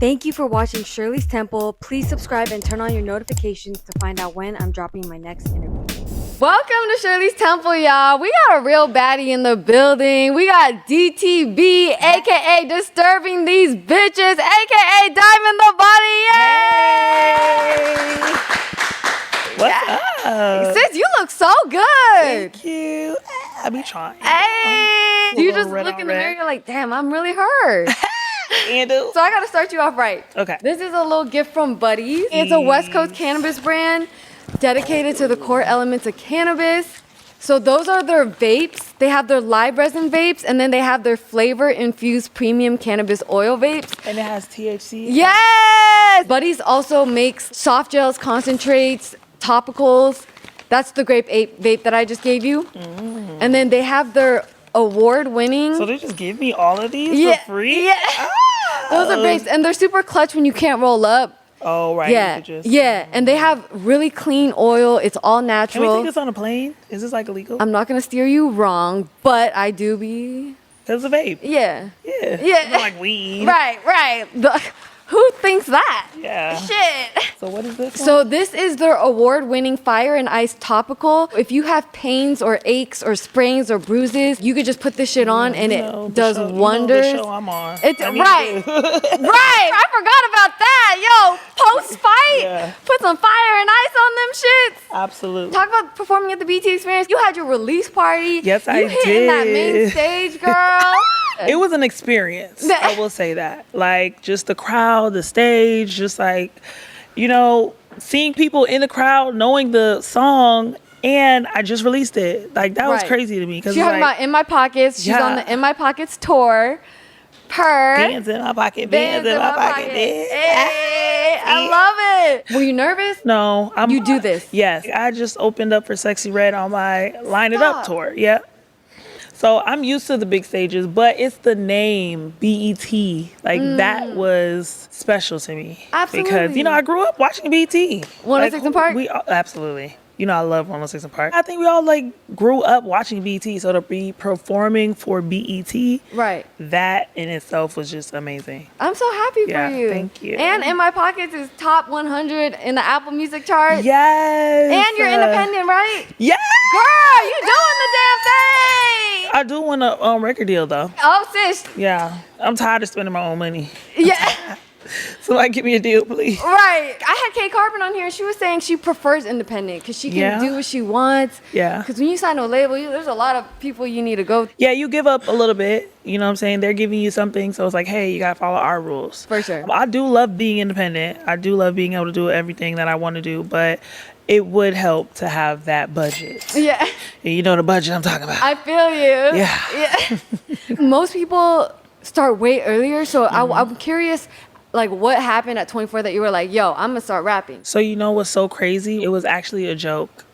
Thank you for watching Shirley's Temple. Please subscribe and turn on your notifications to find out when I'm dropping my next interview. Welcome to Shirley's Temple, y'all. We got a real baddie in the building. We got DTB, aka Disturbing These Bitches, aka Diamond the Body. Yay! What's up? Sis, you look so good. Thank you. I be trying. Hey! You just look in the mirror, you're like, damn, I'm really hurt. So I gotta start you off right. Okay. This is a little gift from Baddies. It's a West Coast cannabis brand dedicated to the core elements of cannabis. So those are their vapes. They have their live resin vapes, and then they have their flavor-infused premium cannabis oil vapes. And it has THC? Yes! Baddies also makes soft gels, concentrates, topicals. That's the grape vape that I just gave you. And then they have their award-winning... So they just give me all of these for free? Yeah. Those are vapes, and they're super clutch when you can't roll up. Oh, right. Yeah, and they have really clean oil. It's all natural. Can we take this on a plane? Is this like illegal? I'm not gonna steer you wrong, but I do be. It's a vape. Yeah. It's not like weed. Right. Who thinks that? Yeah. Shit. So what is this one? So this is their award-winning Fire and Ice topical. If you have pains or aches or sprains or bruises, you could just put this shit on and it does wonders. The show I'm on. It's right. I forgot about that. Yo, post-fight, put some fire and ice on them shits. Absolutely. Talk about performing at the BT Experience. You had your release party. Yes, I did. You hitting that main stage, girl. It was an experience. I will say that. Like, just the crowd, the stage, just like, you know, seeing people in the crowd, knowing the song, and I just released it. Like, that was crazy to me. She's talking about In My Pockets. She's on the In My Pockets tour. Bands in my pocket, bands in my pocket. Hey, I love it. Were you nervous? No. You do this? Yes. I just opened up for Sexy Red on my Line It Up tour. Yeah. So I'm used to the big stages, but it's the name BET. Like that was special to me. Absolutely. Because, you know, I grew up watching BET. 106 and Park? Absolutely. You know, I love 106 and Park. I think we all like grew up watching BET. So to be performing for BET, that in itself was just amazing. I'm so happy for you. Thank you. And In My Pockets is top 100 in the Apple Music chart. Yes. And you're independent, right? Yes. Girl, you doing the damn thing. I do want a record deal though. Oh, sis. Yeah. I'm tired of spending my own money. Yeah. Somebody give me a deal, please. Right. I had Kay Carbon on here. She was saying she prefers independent because she can do what she wants. Yeah. Because when you sign a label, there's a lot of people you need to go. Yeah, you give up a little bit. You know what I'm saying? They're giving you something. So it's like, hey, you got to follow our rules. For sure. I do love being independent. I do love being able to do everything that I want to do. But it would help to have that budget. Yeah. You know the budget I'm talking about. I feel you. Yeah. Most people start way earlier. So I'm curious. Like, what happened at 24 that you were like, yo, I'm going to start rapping? So, you know what's so crazy? It was actually a joke.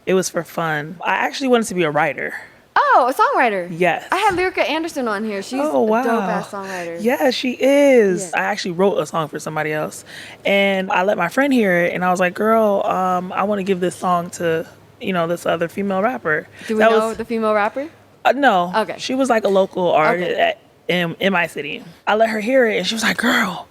It was for fun. I actually wanted to be a writer. Oh, a songwriter. Yes. I had Lyrica Anderson on here. She's a dope-ass songwriter. Yeah, she is. Yeah. I actually wrote a song for somebody else. And I let my friend hear it. And I was like, girl, I want to give this song to, you know, this other female rapper. Do we know the female rapper? No. Okay. She was like a local artist in my city. I let her hear it. And she was like, girl,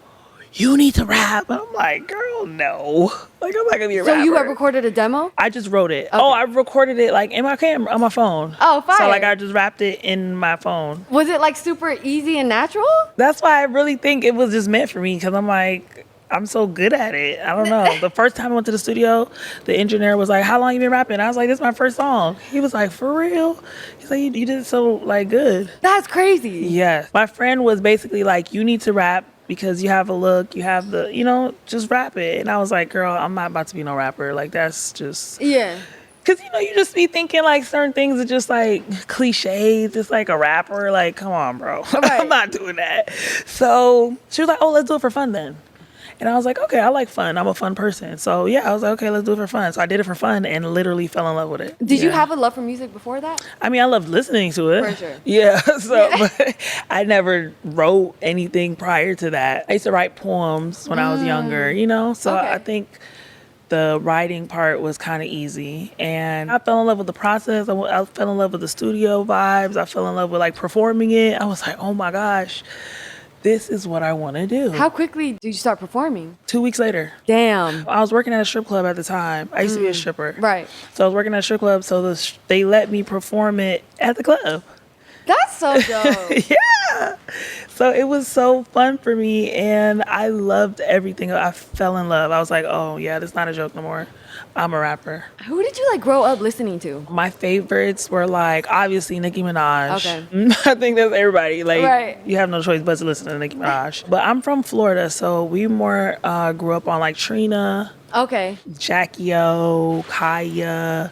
you need to rap. And I'm like, girl, no. Like, I'm not gonna be a rapper. So you have recorded a demo? I just wrote it. Okay. Oh, I recorded it like in my camera, on my phone. Oh, fire. So like I just rapped it in my phone. Was it like super easy and natural? That's why I really think it was just meant for me, because I'm like, I'm so good at it. I don't know. The first time I went to the studio, the engineer was like, how long you been rapping? I was like, this is my first song. He was like, for real? He's like, you did it so like good. That's crazy. Yes. My friend was basically like, you need to rap because you have a look, you have the, you know, just rap it. And I was like, girl, I'm not about to be no rapper. Like, that's just... Yeah. Because, you know, you just be thinking, like, certain things are just, like, cliches. It's like a rapper. Like, come on, bro. Right. I'm not doing that. So she was like, oh, let's do it for fun then. And I was like, okay, I like fun. I'm a fun person. So, yeah, I was like, okay, let's do it for fun. So I did it for fun and literally fell in love with it. Did you have a love for music before that? I mean, I loved listening to it. For sure. Yeah. So but I never wrote anything prior to that. I used to write poems when I was younger, you know? So I think the writing part was kind of easy. And I fell in love with the process. I fell in love with the studio vibes. I fell in love with, like, performing it. I was like, oh, my gosh. this is what I want to do. How quickly did you start performing? 2 weeks later. Damn. I was working at a strip club at the time. I used to be a stripper. Right. So I was working at a strip club, so they let me perform it at the club. That's so dope. Yeah. So it was so fun for me, and I loved everything. I fell in love. I was like, oh, yeah, this is not a joke no more. I'm a rapper. Who did you like grow up listening to? My favorites were like, obviously, Nicki Minaj. Okay. I think that's everybody. Like, Right. you have no choice but to listen to Nicki Minaj. But I'm from Florida, so we more grew up on like Trina, Okay. Jackie O, Kaya.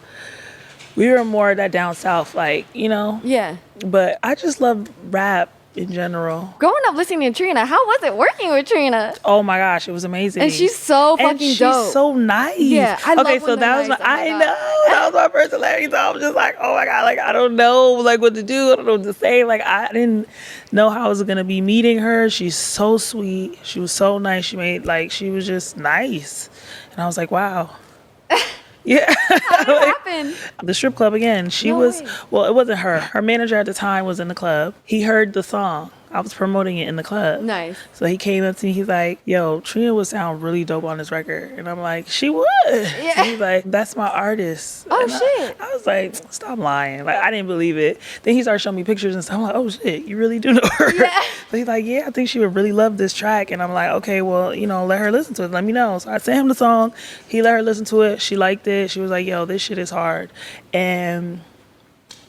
We were more that down south, like, you know? Yeah. But I just love rap in general. Growing up listening to Trina, how was it working with Trina? Oh my gosh, it was amazing. And she's so fucking and she's dope. so nice. Yeah, I love okay, when so they're that was nice. my, Oh my I God. know that was my personality. So I was just like, oh my God, like I don't know like what to do. I don't know what to say. Like I didn't know how I was gonna be meeting her. She's so sweet. She was so nice. She was just nice. And I was like, wow. Yeah. How did it happen? The strip club again. She No was, way. well, it wasn't her. Her manager at the time was in the club. He heard the song. I was promoting it in the club. Nice. So he came up to me. He's like, yo, Trina would sound really dope on this record. And I'm like, she would. Yeah. So he's like, that's my artist. Oh, And shit. I was like, stop lying. Like, I didn't believe it. Then he started showing me pictures and stuff. I'm like, oh, shit, you really do know her. Yeah. So he's like, yeah, I think she would really love this track. And I'm like, okay, well, you know, let her listen to it. Let me know. So I sent him the song. He let her listen to it. She liked it. She was like, yo, this shit is hard. And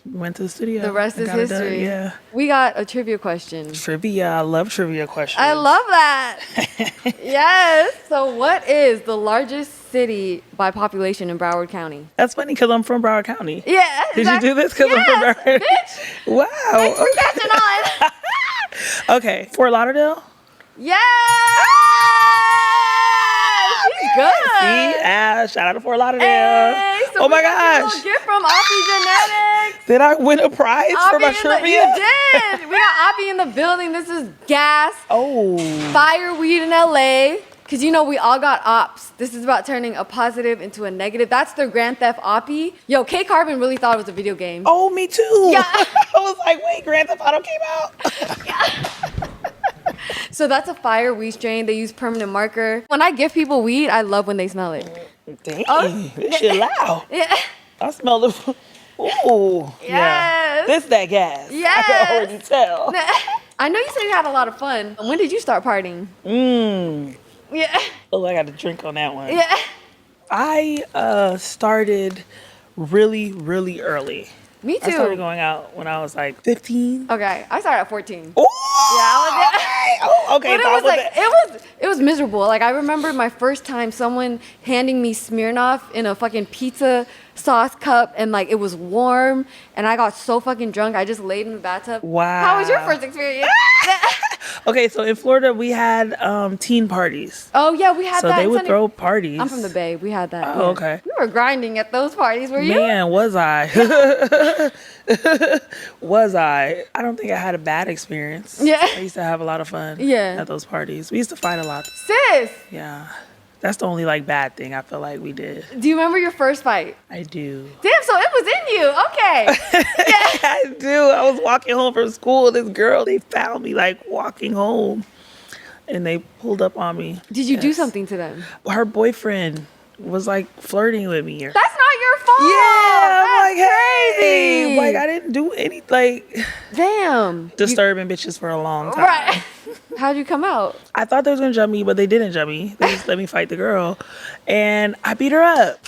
went to the studio. The rest and is got it done. history. Yeah. We got a trivia question. Trivia. I love trivia questions. I love that. Yes. So what is the largest city by population in Broward County? That's funny because I'm from Broward County. Yeah. Did you do this? Because I'm Yes, from Broward. bitch. Wow. Thanks for catching on. Okay. Fort Lauderdale. Yes. She's good. See? Shout out to Fort Lauderdale. Hey, so oh we my got gosh. this little gift from Oppie Genetics. Did I win a prize for my trivia? You did. We got Oppie in the building. This is gas. Oh. Fire weed in LA. Because you know we all got ops. This is about turning a positive into a negative. That's their Grand Theft Oppie. Yo, K Carbon really thought it was a video game. Oh, me too. Yeah. I was like, wait, Grand Theft Auto came out? So that's a fire weed strain. They use permanent marker. When I give people weed, I love when they smell it. Dang, Oh. this shit loud. Yeah. I smell the. Ooh. Yeah. Yes. This that gas. I Yes. can already tell. I know you said you had a lot of fun. When did you start partying? Yeah. Oh, I got to drink on that one. Yeah. I started really, really early. Me I started too. going out when I was like 15. Okay, I started at 14. Oh, I was- okay. Oh, okay. But so I it was like wasn't- it was miserable. Like I remember my first time someone handing me Smirnoff in a fucking pizza sauce cup and like it was warm and I got so fucking drunk I just laid in the bathtub. Wow. How was your first experience? Okay, so in Florida we had teen parties. Oh yeah, we had So that. they in would Sunny- throw parties. I'm from the Bay. We had that. Oh, yeah. okay. We were grinding at those parties. Were you? Man, was I? Was I? I don't think I had a bad experience. Yeah. I used to have a lot of fun. Yeah. At those parties, we used to fight a lot. Sis, Yeah, that's the only like bad thing I feel like we did. do you remember your first fight? I do. Damn, so it was in you. Okay. I do. I was walking home from school. This girl, they found me like walking home, and they pulled up on me. Did you do Yes. something to them? Her boyfriend was like flirting with me. That's not your fault. Yeah, I'm like, That's hey, crazy. like I didn't do any like Damn. disturbing bitches for a long time. Right. How'd you come out? I thought they was gonna jump me, but they didn't jump me. They just let me fight the girl, and I beat her up.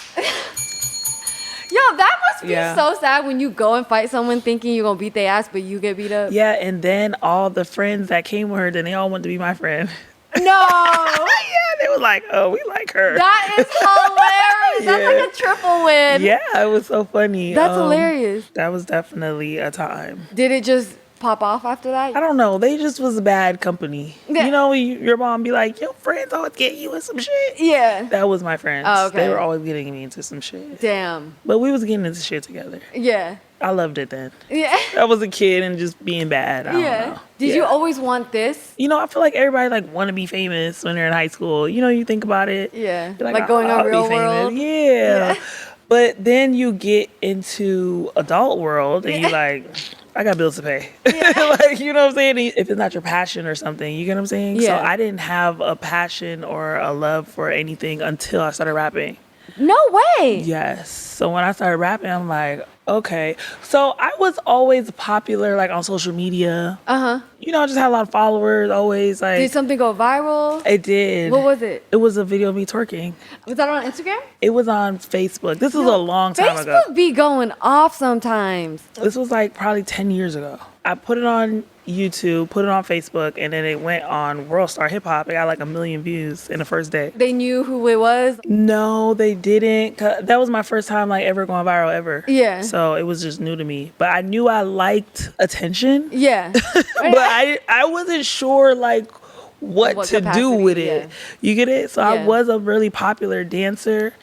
Yo, that must be Yeah. so sad when you go and fight someone thinking you're gonna beat their ass, but you get beat up. Yeah, and then all the friends that came with her, then they all wanted to be my friend. No. Yeah, they were like, oh, we like her. That is hilarious. That's Yeah. like a triple win. Yeah, it was so funny. That's hilarious. That was definitely a time. Did it just pop off after that? I don't know. They just was bad company. Yeah. You know, your mom be like, your friends always get you in some shit. Yeah. That was my friends. Oh, okay. They were always getting me into some shit. Damn. But we was getting into shit together. Yeah. I loved it then. Yeah. I was a kid and just being bad. I don't Yeah. know. Did Yeah. you always want this? You know, I feel like everybody like want to be famous when they're in high school. You know, you think about it. Yeah. You're Like going on I'll be Real famous. World? Yeah. But then you get into adult world and you're like, I got bills to pay. Like, you know what I'm saying? If it's not your passion or something, you get what I'm saying? Yeah. So I didn't have a passion or a love for anything until I started rapping. No way. Yes. So when I started rapping, I'm like, okay. So I was always popular, like on social media. You know, I just had a lot of followers, always like. Did something go viral? It did. What was it? It was a video of me twerking. Was that on Instagram? It was on Facebook. This was a long time ago. Facebook be going off sometimes. This was like probably 10 years ago. I put it on YouTube, put it on Facebook, and then it went on World Star Hip Hop. It got like 1 million views in the first day. They knew who it was? No, they didn't. 'Cause that was my first time like ever going viral ever. Yeah. So it was just new to me. But I knew I liked attention. Yeah. But I wasn't sure like what to capacity, do with it. yeah. You get it? So Yeah. I was a really popular dancer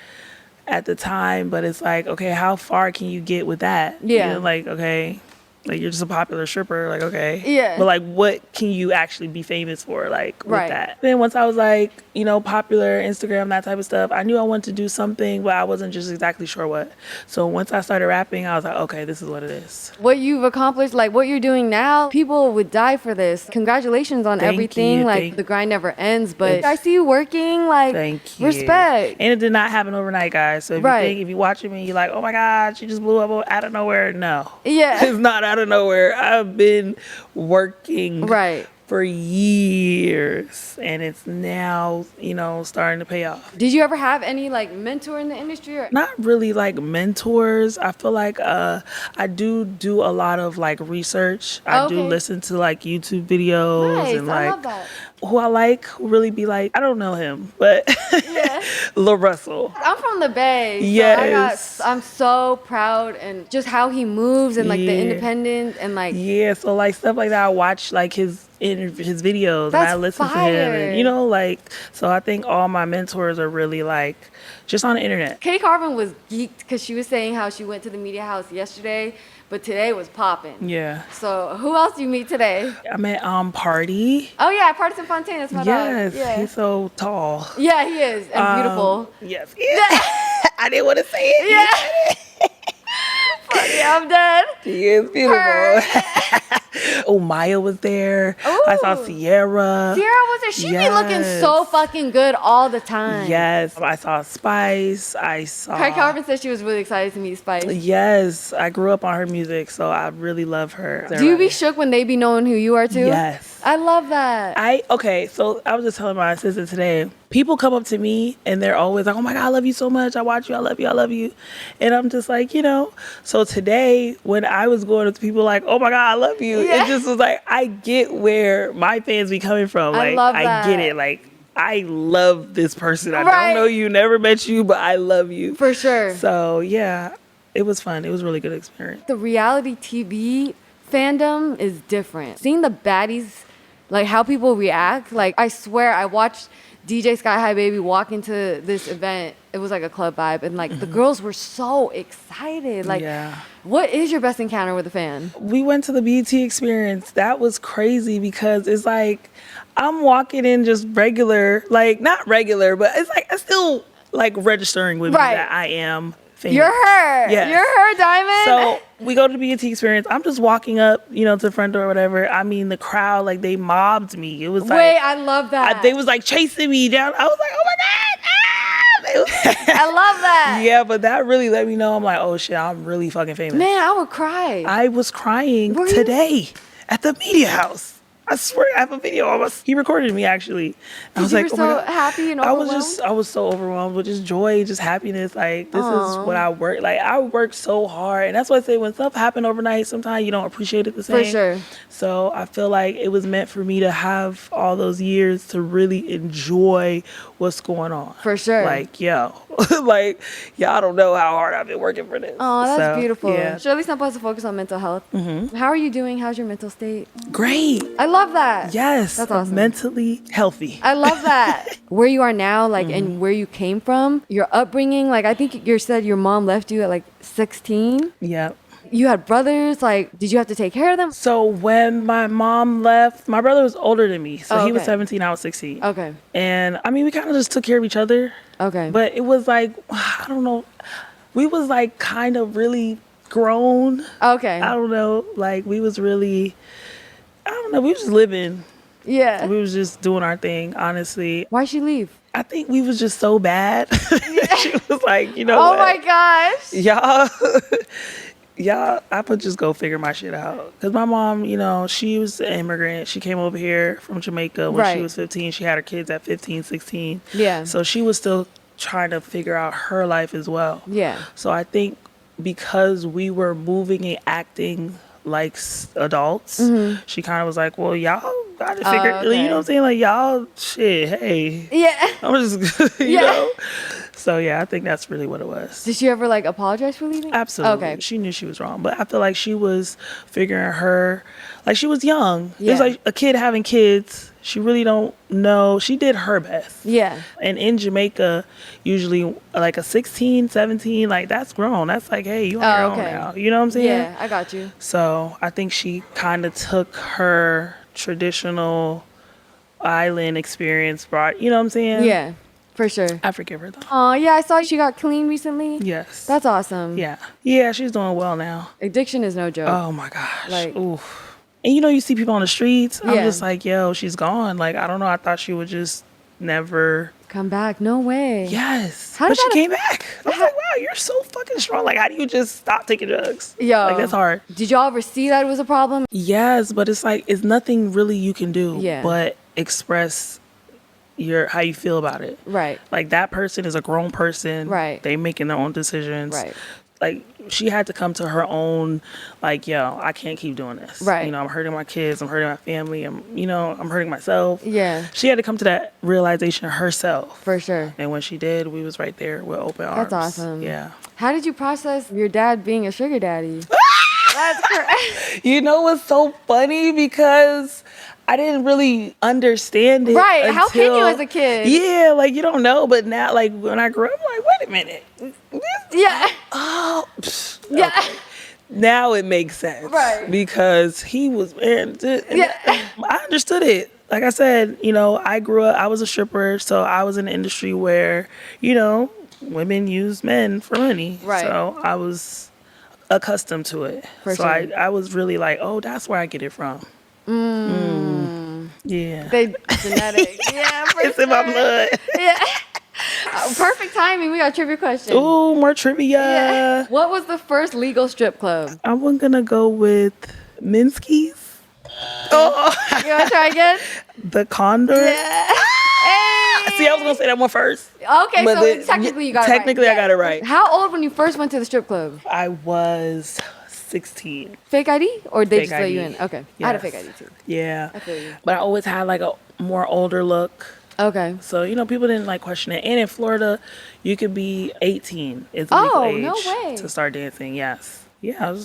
at the time, but it's like, okay, how far can you get with that? Yeah. You know, like, okay, like you're just a popular stripper, like, okay. Yeah. But like, what can you actually be famous for, like, with Right. that? Then once I was like, you know, popular, Instagram, that type of stuff, I knew I wanted to do something, but I wasn't just exactly sure what. So once I started rapping, I was like, okay, this is what it is. What you've accomplished, like what you're doing now, people would die for this. Congratulations on Thank everything. you, Like thank- the grind never ends, but It's- I see you working, like Thank you. respect. And it did not happen overnight, guys. So if Right. you think, if you're watching me, you're like, oh my God, she just blew up out of nowhere. No. Yeah. It's not out of nowhere. I've been working Right. for years, and it's now, you know, starting to pay off. Did you ever have any like mentor in the industry? Or? Not really like mentors. I feel like I do a lot of like research. I do Okay. listen to like YouTube videos Nice. and I like love that. who I like who really be like, I don't know him, but Yeah. Lil Russell. I'm from the Bay. Yes. So I'm so proud and just how he moves and like the Yeah. independent and like Yeah, so like stuff like that, I watch like his videos and That's I listen to him, fire. and you know, like, so I think all my mentors are really like just on the internet. Kay Carvin was geeked because she was saying how she went to the media house yesterday, but today was popping. Yeah, So who else do you meet today? I met Party. Oh yeah, Partisan Fontaine. That's my Yes, dog. Yeah. he's so tall. Yeah, he is and beautiful. Yes, I didn't want to say it. Yeah. Yeah, I'm dead. She is beautiful. Oh, Maya was there. I saw Ooh. Sierra. Sierra was there. She be looking so fucking good all the time. Yes, I saw Spice. I saw. Kay Carvin said she was really excited to meet Spice. Yes, I grew up on her music, so I really love her. Do you be shook when they be knowing who you are too? Yes. I love that. Okay, so I was just telling my assistant today, people come up to me and they're always like, oh my God, I love you so much. I watch you. I love you. I love you. And I'm just like, you know, so today when I was going up to people like, oh my God, I love you. Yeah. It just was like, I get where my fans be coming from. I Like, love I that. get it. Like, I love this person. I Right. don't know you, never met you, but I love you. For sure. So yeah, it was fun. It was a really good experience. The reality TV fandom is different. Seeing the baddies, like how people react, like I swear I watched DJ Sky High Baby walk into this event. It was like a club vibe, and like the girls were so excited. Like, Yeah. what is your best encounter with a fan? We went to the BT experience. That was crazy because it's like I'm walking in just regular, like not regular, but it's like I still like registering with Right. me that I am famous. You're her. Yes. You're her, Diamond. So we go to the BT experience. I'm just walking up, you know, to the front door or whatever. I mean, the crowd, like they mobbed me. It was like wait, I love that. they was like chasing me down. I was like, oh my God. Ah! It was- I love that. Yeah, but that really let me know. I'm like, oh shit, I'm really fucking famous. Man, I would cry. I was crying Were you? today at the media house. I swear I have a video of us. He recorded me actually. I was you like, were oh my so God. happy and I overwhelmed. was so overwhelmed with just joy, just happiness. Like this is Aw. what I work. Like I work so hard, and that's why I say when stuff happen overnight, sometimes you don't appreciate it the same. For sure. So I feel like it was meant for me to have all those years to really enjoy what's going on. For sure. Like yo, like y'all don't know how hard I've been working for this. Oh, that's So, beautiful. Yeah. Shirley Temple has to focus on mental health. How are you doing? How's your mental state? Great. I love that. Yes. That's awesome. Mentally healthy. I love that. Where you are now, like, and where you came from, your upbringing, like, I think you said your mom left you at like 16. Yeah. You had brothers, like, did you have to take care of them? So when my mom left, my brother was older than me. So Oh, he was okay. 17, I was 16. Okay. And I mean, we kind of just took care of each other. Okay. But it was like, I don't know. We was like kind of really grown. Okay. I don't know. Like, we was really, I don't know. We was just living. Yeah. We was just doing our thing, honestly. Why'd she leave? I think we was just so bad. She was like, you know Oh what? my gosh. Y'all, I could just go figure my shit out. Because my mom, you know, she was an immigrant. She came over here from Jamaica when she was 15. She had her kids at 15, 16. Yeah. So she was still trying to figure out her life as well. Yeah. So I think because we were moving and acting like adults, she kind of was like, well, y'all got to figure, okay. you know what I'm saying? Like, y'all, shit, hey. Yeah. I'm just, you know? So, yeah, I think that's really what it was. Did she ever like apologize for leaving? Absolutely. Okay. She knew she was wrong. But I feel like she was figuring like she was young. Yeah. It's like a kid having kids. She really don't know. She did her best. Yeah. And in Jamaica, usually like a 16, 17, like that's grown. That's like, hey, you on your own now. You know what I'm saying? Yeah, I got you. So I think she kind of took her traditional island experience, you know what I'm saying? Yeah, for sure. I forgive her though. Oh, yeah, I saw she got clean recently. Yes. That's awesome. Yeah. Yeah, she's doing well now. Addiction is no joke. Oh my gosh. Like, oof. And you know, you see people on the streets. I'm Yeah. just like, yo, she's gone. Like, I don't know. I thought she would just never. Come back. No way. Yes. How But did she that came back. I was like, wow, you're so fucking strong. Like, how do you just stop taking drugs? Yo. Like, that's hard. Did y'all ever see that it was a problem? Yes, but it's like, it's nothing really you can do Yeah. but express how you feel about it. Right. Like, that person is a grown person. Right. They making their own decisions. Right. Like, she had to come to her own, like, yo, I can't keep doing this. Right. You know, I'm hurting my kids. I'm hurting my family. I'm hurting myself. Yeah. She had to come to that realization herself. For sure. And when she did, we was right there with open arms. That's awesome. Yeah. How did you process your dad being a sugar daddy? That's crazy. You know what's so funny? Because I didn't really understand it. Right. How can you as a kid? Yeah, like, you don't know. But now, like, when I grew up, I'm like, wait a minute. Yeah. Oh. Yeah. Okay. Now it makes sense. Right. Because he was, man, I understood it. Like I said, you know, I grew up, I was a stripper, so I was in an industry where, you know, women use men for money. Right. So I was accustomed to it. For so sure. I was really like, oh, that's where I get it from. Yeah. They genetic. Yeah, for It's in my blood. Yeah. Perfect timing. We got a trivia question. Ooh, more trivia. Yeah. What was the first legal strip club? I'm going to go with Minsky's. Oh, You want to try again? the Condor. Yeah. Hey. See, I was going to say that one first. Okay, But so technically you got it right. Technically, I got it right. How old when you first went to the strip club? I was 16. Fake ID? Or they Fake just let you ID. in? Okay. I had a Yes. fake ID too. Yeah. I feel you. But I always had like a more older look. Okay. So, you know, people didn't like question it. And in Florida, you could be 18. It's legal Oh, age no way. to start dancing. Yes. Yeah,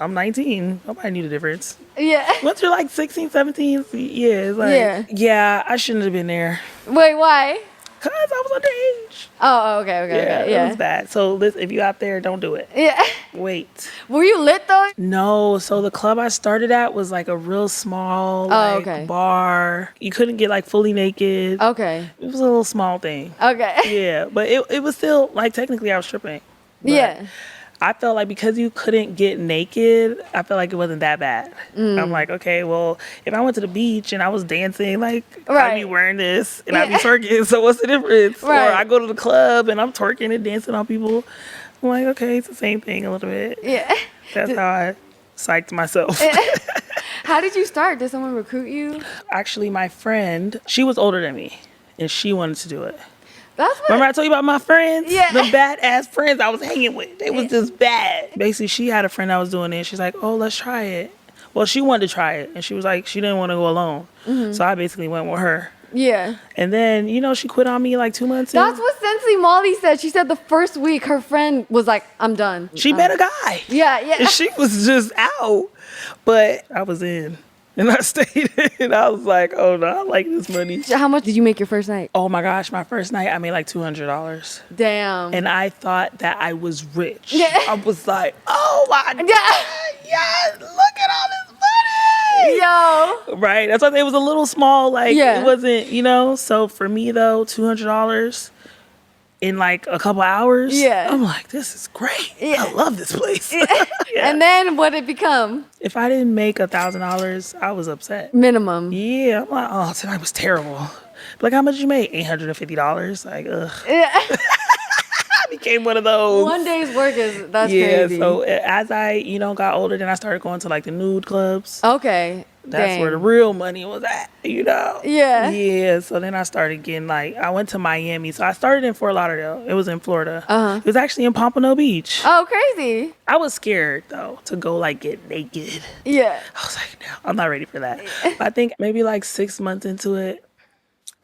I'm 19. Nobody knew the difference. Yeah. Once you're like 16, 17, yeah, it's like, yeah, I shouldn't have been there. Wait, why? Because I was underage. Oh, okay. Yeah, Yeah. it was bad. So listen, if you out there, don't do it. Yeah. Wait. Were you lit though? No, so the club I started at was like a real small like okay. bar. You couldn't get like fully naked. Okay. It was a little small thing. Okay. Yeah, but it was still like technically I was stripping. But Yeah. I felt like because you couldn't get naked, I felt like it wasn't that bad. I'm like, okay, well, if I went to the beach and I was dancing, like I'd be Right. wearing this and I'd be twerking. So what's the difference? Right. Or I go to the club and I'm twerking and dancing on people. I'm like, okay, it's the same thing a little bit. Yeah. That's how I psyched myself. How did you start? Did someone recruit you? Actually, my friend, she was older than me and she wanted to do it. That's what. Remember I told you about my friends? Yeah. The badass friends I was hanging with. They was just bad. Basically, she had a friend that was doing it. She's like, oh, let's try it. Well, she wanted to try it. And she was like, she didn't want to go alone. So I basically went with her. Yeah. And then, you know, she quit on me like 2 months in. That's what Sensei Molly said. She said the first week her friend was like, I'm done. She met a guy. Yeah, yeah. And she was just out. But I was in. And I stayed in. I was like, oh, no, I like this money. How much did you make your first night? Oh, my gosh. My first night, I made like $200. Damn. And I thought that I was rich. Yeah. I was like, oh, my God. Yeah. Yes, look at all this money. Yo. Right. That's why it was a little small. Like, Yeah. it wasn't, you know. So for me, though, $200, in like a couple hours. Yeah. I'm like, this is great. Yeah. I love this place. And then what did it become? If I didn't make $1,000, I was upset. Minimum. Yeah, I'm like, oh, tonight was terrible. Like, how much did you make? $850. Like, ugh. Yeah. I became one of those. One day's work that's crazy. So as I, got older, then I started going to like the nude clubs. Okay. That's where the real money was at, Yeah. Yeah. So then I started getting like, I went to Miami. So I started in Fort Lauderdale. It was in Florida. It was actually in Pompano Beach. Oh, crazy. I was scared though to go like get naked. Yeah. I was like, no, I'm not ready for that. But I think maybe like 6 months into it,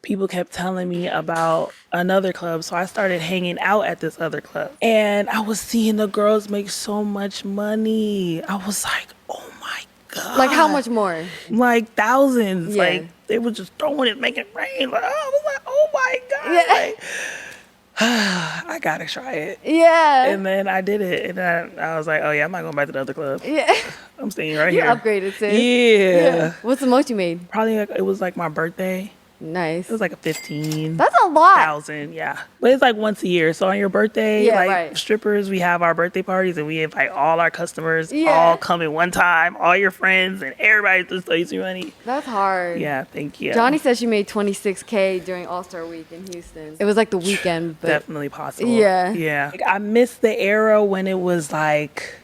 people kept telling me about another club. So I started hanging out at this other club. And I was seeing the girls make so much money. I was like, oh my God. Like how much more? Like thousands. Yeah. Like they were just throwing it, making it rain. Like, I was like, oh my God. Yeah. Like, I gotta try it. Yeah. And then I did it. And then I was like, oh yeah, I'm not going back to the other club. Yeah. I'm staying right You here. upgraded, sis. Yeah. What's the most you made? Probably like, it was like my birthday. Nice. It was like a 15. That's a lot. 1,000, yeah. But it's like once a year. So on your birthday, strippers, we have our birthday parties and we invite all our customers, all come in one time, all your friends and everybody just throw you some money. That's hard. Yeah, thank you. Johnny said she made $26K during All-Star Week in Houston. It was like the weekend, but definitely possible. Yeah. Yeah. Like, I missed the era when it was like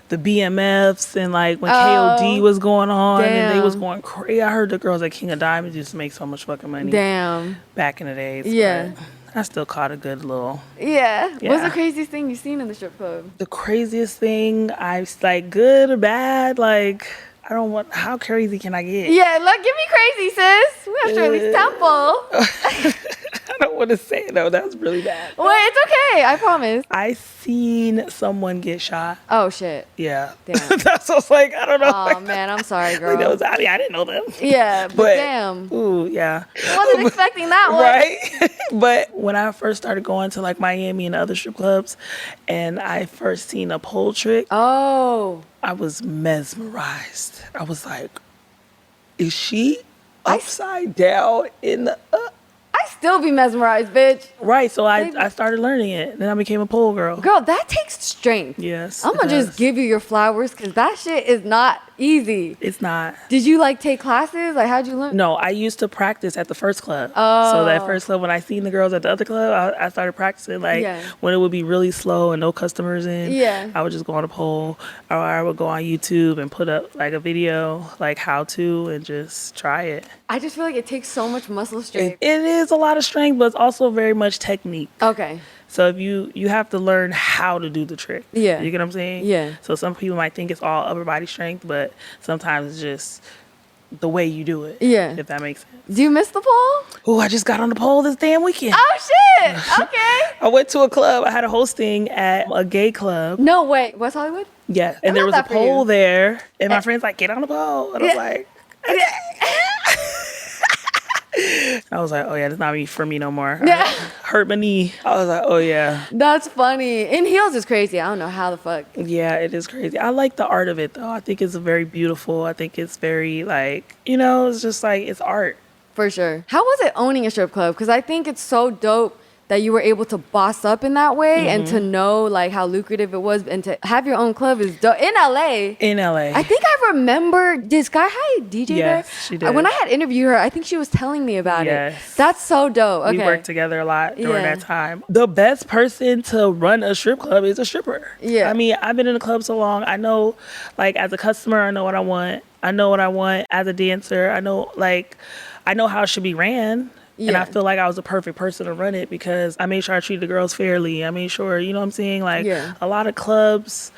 the BMFs and like when KOD was going on and they was going crazy. I heard the girls at King of Diamonds used to make so much fucking money. Damn. Back in the days. Yeah. I still caught a good little. Yeah. What's the craziest thing you've seen in the strip club? The craziest thing I've like good or bad, like I don't want. How crazy can I get? Yeah, look, give me crazy, sis. We have Shirley's Temple. I don't want to say it though. That was really bad. Wait, it's okay. I promise. I seen someone get shot. Oh shit. Yeah. Damn. That's what I was like. I don't know. Oh man, I'm sorry, girl. Like, I didn't know them. Yeah, but damn. Ooh, yeah. I wasn't expecting that one. Right? But when I first started going to like Miami and other strip clubs, and I first seen a pole trick. Oh. I was mesmerized. I was like, is she upside down in the I still be mesmerized, bitch. Right, so I started learning it. Then I became a pole girl. Girl, that takes strength. Yes. I'm gonna just give you your flowers because that shit is not easy. It's not. Did you like take classes? Like, how'd you learn? No, I used to practice at the first club. Oh. So that first club, when I seen the girls at the other club, I started practicing. Like when it would be really slow and no customers in, I would just go on a pole, or I would go on YouTube and put up like a video, like how to, and just try it. I just feel like it takes so much muscle strength. It is a lot of strength, but it's also very much technique. Okay. So if you have to learn how to do the trick. Yeah. You get what I'm saying? Yeah. So some people might think it's all upper body strength, but sometimes it's just the way you do it. Yeah. If that makes sense. Do you miss the pole? Oh, I just got on the pole this damn weekend. Oh shit! Okay. I went to a club. I had a hosting at a gay club. No way. West Hollywood? Yeah. And there was a pole there, and my friend's like, "Get on the pole," and I was like. I was like, oh yeah, that's not for me no more. Yeah. Hurt my knee. I was like, oh yeah. That's funny. In heels is crazy. I don't know how the fuck. Yeah, it is crazy. I like the art of it though. I think it's very beautiful. I think it's very like, it's just like, it's art. For sure. How was it owning a strip club? Because I think it's so dope that you were able to boss up in that way and to know like how lucrative it was and to have your own club is dope. In LA. In LA. I think I remember, did Sky High DJ there? Yes, she did. When I had interviewed her, I think she was telling me about it. That's so dope. Okay. We worked together a lot during that time. The best person to run a strip club is a stripper. Yeah. I mean, I've been in the club so long. I know, like, as a customer, I know what I want. I know what I want as a dancer. I know how it should be ran. Yeah. And I feel like I was the perfect person to run it because I made sure I treated the girls fairly. I made sure, you know what I'm saying? Like a lot of clubs,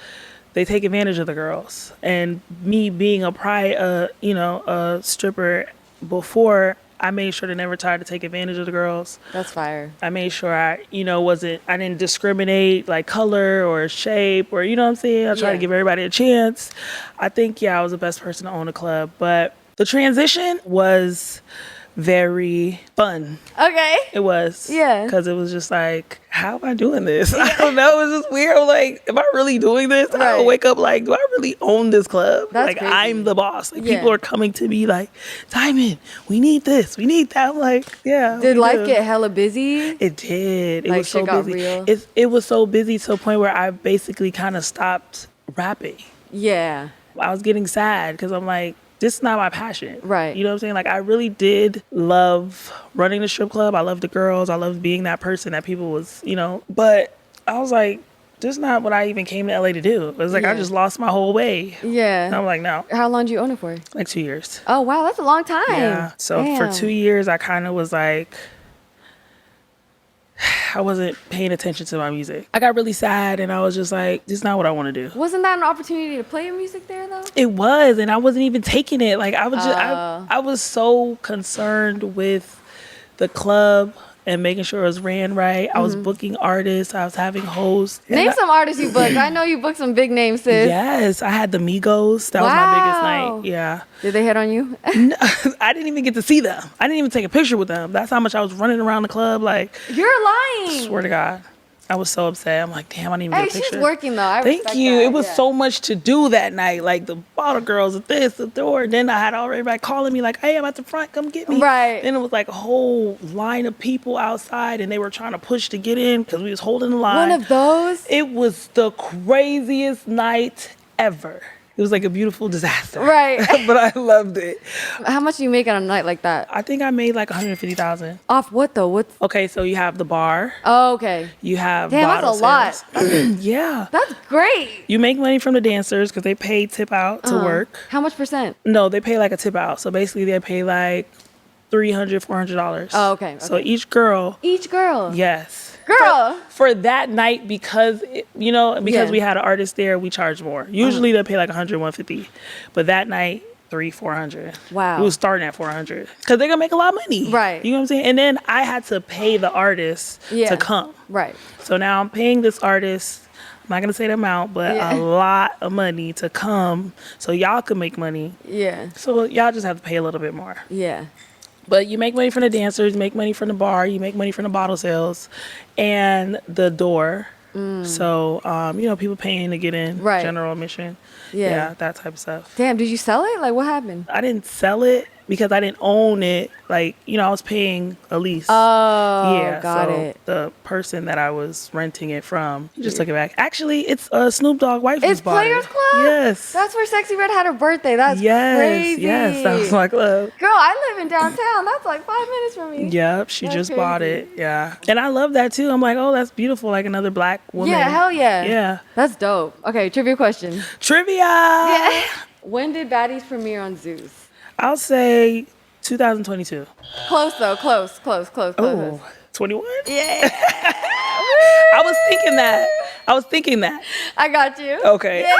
they take advantage of the girls. And me being a stripper before, I made sure to never try to take advantage of the girls. That's fire. I made sure I didn't discriminate like color or shape or, you know what I'm saying? I tried to give everybody a chance. I think, I was the best person to own a club. But the transition was very fun. Okay. It was. Yeah. Because it was just like, how am I doing this? I don't know. It was just weird. I'm like, am I really doing this? I Right. would wake up like, do I really own this club? That's like, crazy. I'm the boss. Like, Yeah. people are coming to me like, Diamond, we need this. We need that. I'm like, yeah. Did we life do. get hella busy? It did. It Like, was so shit got busy. real? It was so busy to a point where I basically kind of stopped rapping. Yeah. I was getting sad because I'm like, this is not my passion. Right. You know what I'm saying? Like, I really did love running the strip club. I loved the girls. I loved being that person that people was, you know. But I was like, this is not what I even came to LA to do. It was like, I Yeah. just lost my whole way. Yeah. And I'm like, no. How long did you own it for? Like 2 years. Oh, wow. That's a long time. Yeah. So for Damn. 2 years, I kind of was like, I wasn't paying attention to my music. I got really sad and I was just like, this is not what I want to do. Wasn't that an opportunity to play your music there, though? It was, and I wasn't even taking it. Like, I was just, Oh. I was so concerned with the club and making sure it was ran right. I was booking artists. I was having hosts. And Name some artists you booked. I know you booked some big names, sis. Yes, I had the Migos. That was my biggest night. Yeah. Did they hit on you? No, I didn't even get to see them. I didn't even take a picture with them. That's how much I was running around the club. Like, You're lying. swear to God. I was so upset. I'm like, damn, I didn't even Hey, get a picture. she's working, though. I Thank respect you. that. It was Yeah. so much to do that night. Like the bottle girls, this, the door. Then I had already everybody calling me like, hey, I'm at the front. Come get me. Right. Then it was like a whole line of people outside and they were trying to push to get in because we was holding the line. One of those? It was the craziest night ever. It was like a beautiful disaster. Right. But I loved it. How much do you make on a night like that? I think I made like 150,000. Off what, though? What's... Okay, so you have the bar. Oh, okay. You have Damn, bottle that's a lot. sales. Yeah. That's great. You make money from the dancers because they pay tip out to work. How much percent? No, they pay like a tip out. So basically they pay like $300, $400. Oh, okay, So okay. each girl, Each girl. yes. Girl. For that night, because, because Yeah. we had an artist there, we charge more. Usually they pay like 100, 150. But that night, 300, 400. Wow. It was starting at 400. Because they're going to make a lot of money. Right. You know what I'm saying? And then I had to pay the artist Yeah. to come. Right. So now I'm paying this artist, I'm not gonna say the amount, but Yeah. a lot of money to come so y'all can make money. Yeah. So y'all just have to pay a little bit more. Yeah. But you make money from the dancers, you make money from the bar, you make money from the bottle sales and the door. So, people paying to get in, Right. general admission. Yeah. That type of stuff. Damn, did you sell it? Like, what happened? I didn't sell it because I didn't own it. Like, I was paying a lease. Oh, got so it. the person that I was renting it from just took it back. Actually, it's Snoop Dogg wife. It's just bought Players it. Club? Yes. That's where Sexy Red had her birthday. That's crazy. Yes, that was my club. Girl, I live in downtown. That's like 5 minutes from me. Yep, she That's just bought crazy. it. Yeah, and I love that too. I'm like, oh, that's beautiful, like another black woman. Yeah, hell yeah. Yeah. That's dope. Okay, trivia question. Trivia. Yeah. When did Baddies premiere on Zeus? I'll say 2022. Close though. Close. Oh, 21? Yeah. I was thinking that. I got you. Okay. Yeah.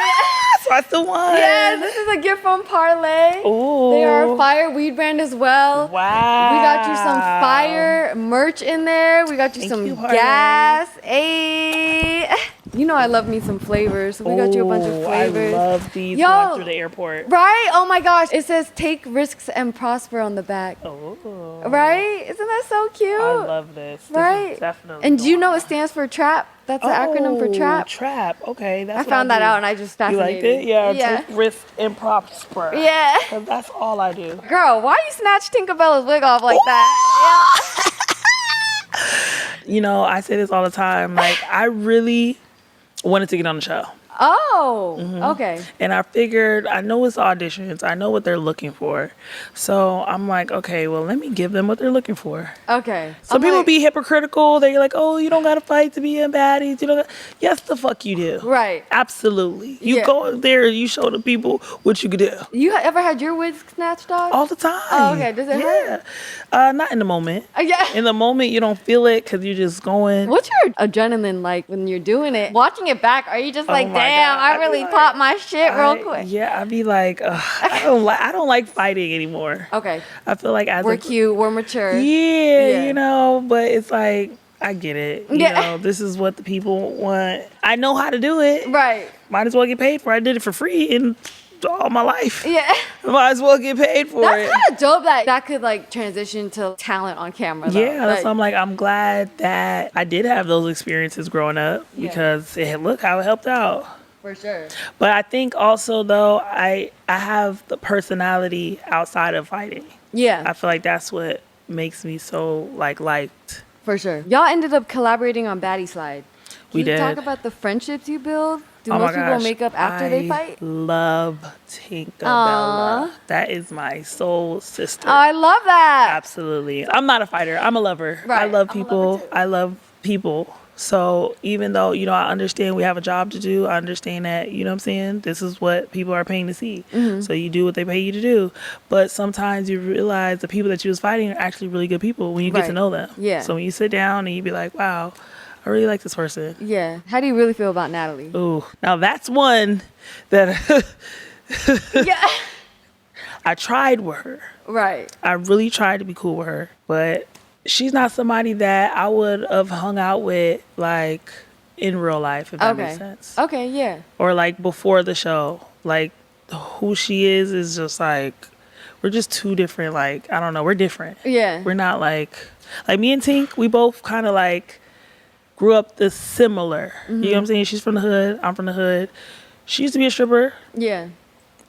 So I still won. Yeah, this is a gift from Parlay. Ooh. They are a fire weed brand as well. Wow. We got you some fire merch in there. We got you Thank some you, Parlay. gas. Ayy. You know I love me some flavors. So we got you a bunch of Ooh, flavors. I love these Yo. going through the airport. Right? Oh my gosh. It says take risks and prosper on the back. Oh. Right? Isn't that so cute? I love this. This Right? is definitely And do you the know one. it stands for TRAP? That's the acronym for TRAP. Trap. Okay, that's I what found that do. out and I just You fascinated. liked it? Yeah. Yeah. Take risk and prosper. Yeah. 'Cause that's all I do. Girl, why you snatch Tinkabella's wig off like that? I say this all the time. Like, I really wanted to get on the show. Oh, Mm-hmm. okay. And I figured, I know it's auditions. I know what they're looking for. So I'm like, okay, well, let me give them what they're looking for. Okay. Some I'm people like- be hypocritical. They're like, oh, you don't got to fight to be in Baddies. You don't. Yes, the fuck you do. Right. Absolutely. You Yeah. go there, you show the people what you could do. You ever had your wig snatched off? All the time. Oh, okay. Does it hurt? Not in the moment. Yeah. In the moment, you don't feel it because you're just going. What's your adrenaline like when you're doing it? Watching it back, are you just like, my damn, God. I I'd be really like- popped my shit real quick? Yeah, I'd be like, I don't like fighting anymore. Okay. I feel like as We're a cute. We're mature. Yeah, but it's like, I get it. Yeah. This is what the people want. I know how to do it. Right. Might as well get paid for it. I did it for free and all my life. Yeah. Might as well get paid for it. That's kind of dope that could like transition to talent on camera. Though. Yeah, that's why I'm like, I'm glad that I did have those experiences growing up because look how it helped out. For sure. But I think also though, I have the personality outside of fighting. Yeah. I feel like that's what makes me so like liked. For sure. Y'all ended up collaborating on Baddies Slide. Can you did. talk about the friendships you build? Do Oh most my people gosh, make up after they fight? I love Tinkabellaa. That is my soul sister. Oh, I love that. Absolutely. I'm not a fighter. I'm a lover. Right. I love I'm a people. lover too. I love people. So even though, I understand we have a job to do, I understand that, you know what I'm saying? This is what people are paying to see. Mm-hmm. So you do what they pay you to do. But sometimes you realize the people that you was fighting are actually really good people when you get to know them. Yeah. So when you sit down and you be like, wow, I really like this person. Yeah. How do you really feel about Natalie? Ooh, now that's one that Yeah. I tried with her. Right. I really tried to be cool with her, but she's not somebody that I would have hung out with like in real life, if that makes sense. Okay, yeah. Or like before the show. Like who she is just like, we're just two different, like, I don't know, we're different. Yeah. We're not like me and Tink, we both kind of like grew up the similar. You know what I'm saying? She's from the hood, I'm from the hood. She used to be a stripper. Yeah.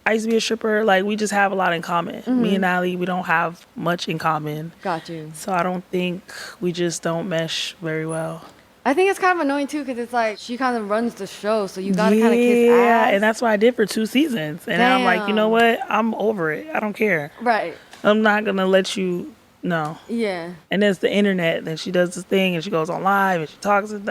I used to be a stripper. Like, we just have a lot in common. Me and Natalie, we don't have much in common. Got you. So I don't think we just don't mesh very well. I think it's kind of annoying too because it's like she kind of runs the show, so you gotta kind of kiss ass. Yeah, and that's what I did for 2 seasons. And I'm like, you know what? I'm over it. I don't care. Right. I'm not gonna let you know. Yeah. And there's the internet. Then she does this thing and she goes on live and she talks and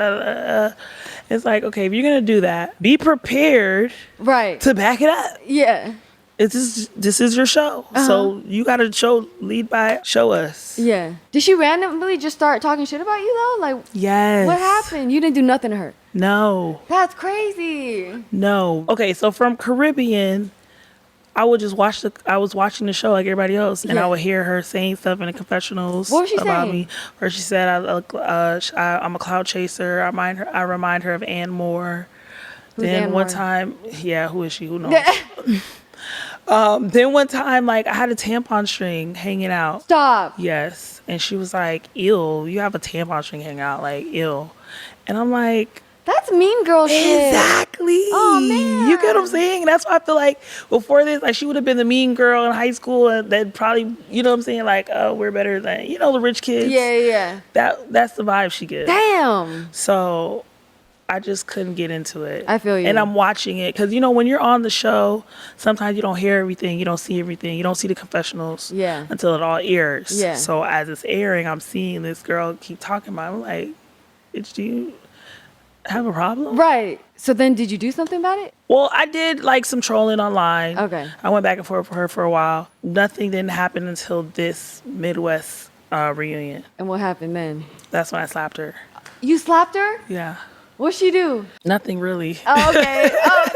It's like, okay, if you're gonna do that, be prepared Right. to back it up. Yeah. This is your show. So you gotta show us. Yeah. Did she randomly just start talking shit about you though? Like, Yes. what happened? You didn't do nothing to her. No. That's crazy. No. Okay, so from Caribbean, I would just I was watching the show like everybody else, and I would hear her saying stuff in the confessionals What was she about saying? me. Where she said, I'm a clout chaser. I remind her of Ann Moore. Who's then Ann one Moore? time, who is she? Who knows? Then one time, like, I had a tampon string hanging out. Stop. Yes. And she was like, ew, you have a tampon string hanging out, like, ew. And I'm like, That's mean girl shit. exactly. Oh, man. You get what I'm saying? That's why I feel like before this, like, she would have been the mean girl in high school and then probably, you know what I'm saying? Like, oh, we're better than, the rich kids. Yeah. That's the vibe she gives. Damn. So I just couldn't get into it. I feel you. And I'm watching it because, when you're on the show, sometimes you don't hear everything. You don't see everything. You don't see the confessionals until it all airs. Yeah. So as it's airing, I'm seeing this girl keep talking about it. I'm like, bitch, do you have a problem? Right. So then did you do something about it? Well, I did like some trolling online. Okay. I went back and forth with her for a while. Nothing didn't happen until this Midwest reunion. And what happened then? That's when I slapped her. You slapped her? Yeah. What'd she do? Nothing really. Oh, okay. Oh,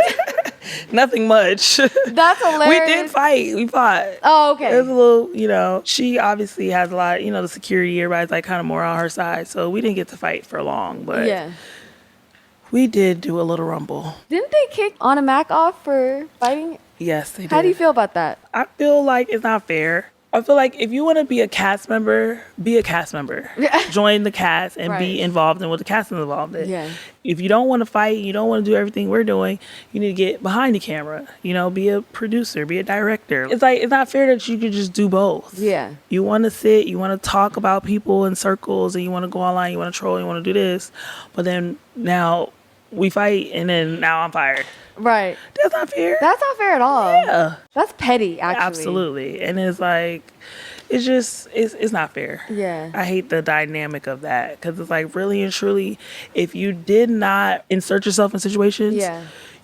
Nothing much. that's hilarious. We did fight. We fought. Oh, okay. It was a little, she obviously has a lot, the security, everybody's like kind of more on her side. So we didn't get to fight for long, but Yeah. we did do a little rumble. Didn't they kick Ahna Mac off for fighting? Yes, they did. How do you feel about that? I feel like it's not fair. I feel like if you want to be a cast member, be a cast member. Join the cast and be involved in what the cast is involved in. Yeah. If you don't want to fight, you don't want to do everything we're doing, you need to get behind the camera. Be a producer, be a director. It's like, it's not fair that you could just do both. Yeah. You want to sit, you want to talk about people in circles, and you want to go online, you want to troll, you want to do this. But then now we fight, and then now I'm fired. Right. That's not fair. That's not fair at all. Yeah. That's petty, actually. Absolutely. And it's like, it's not fair. Yeah. I hate the dynamic of that because it's like, really and truly, if you did not insert yourself in situations,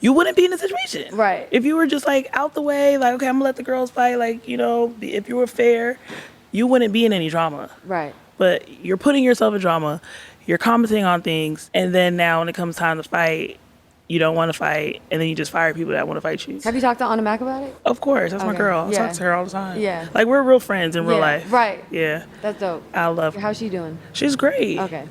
you wouldn't be in a situation. Right. If you were just like out the way, like, okay, I'm gonna let the girls fight, like, if you were fair, you wouldn't be in any drama. Right. But you're putting yourself in drama, you're commenting on things, and then now when it comes time to fight, you don't want to fight, and then you just fire people that want to fight you. Have you talked to Ahna Mac about it? Of course, that's my Okay. girl. I Yeah. talk to her all the time. Yeah. Like, we're real friends in real life. Right. Yeah. That's dope. I love her. How's she doing? She's great. Okay.